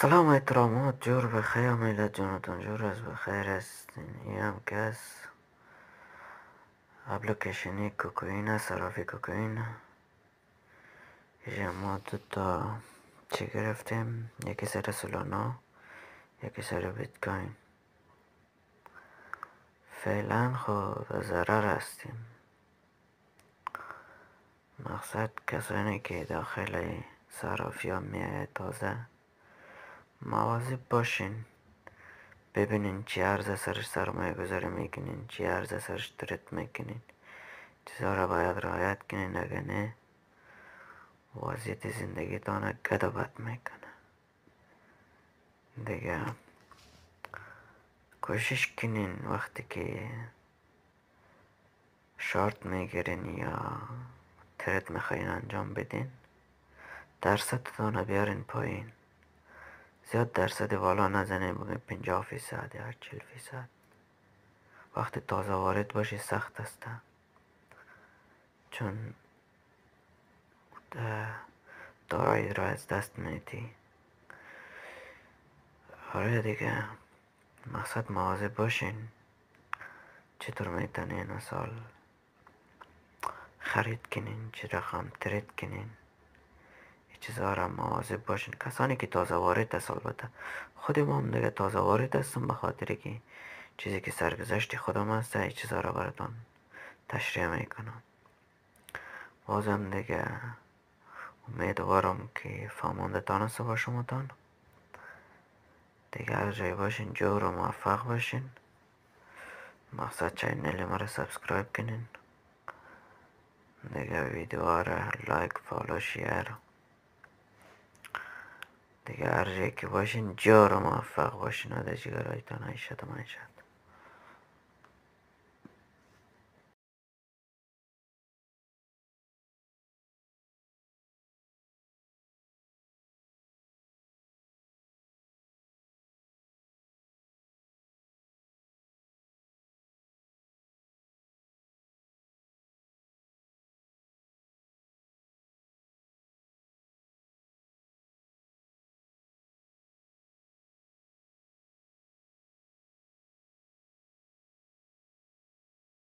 سلام و احترامات، جور بخیر. میلاد جانتان جور از بخیر هستین. این هم کس اپلیکیشنی کوکوین صرافی کوکوین. اینجا ما تا چی گرفتیم؟ یکی سر سولانا، یکی سر بیت کوین. فعلا خب ضرر هستیم. مقصد کسانی که داخل صرافی ها میاید تازه مواظب باشین، ببینین چی ارز سرش سرمایه گذاری میکنین، چی ارز سرش ترید میکنین، چیزا را باید رعایت کنین. اگه نه وضعیت زندگیتان گد و بد میکنه. دیگه کوشش کنین وقتی که شارت میگیرین یا ترید میخواین انجام بدین، درصدتان بیارین پایین. زیاد درصد بالا نزنین، بگین 50% یا 40%. وقتی تازه وارد باشی سخت است، چون دارایی را از دست میدی. آره دیگه، مقصد مواظب باشین چطور میتونین مثال خرید کنین، چه رقم ترید کنین. این چیزها را مواظب باشین. کسانی که تازه وارد است، البته خود ما هم دیگه تازه وارد هستم، به خاطر که چیزی که سرگذشت خودم هست این چیزها را براتون تشریح میکنم. بازم دیگه امیدوارم که فهمانده تان است با شما تان. دیگه هر جای باشین جور و موفق باشین. مقصد چینل ما را سابسکرایب کنین. دیگه ویدیو را لایک، فالو، شیر. دیگه هر جایی که باشین جور و موفق باشین و در جگرهایتان همیشه.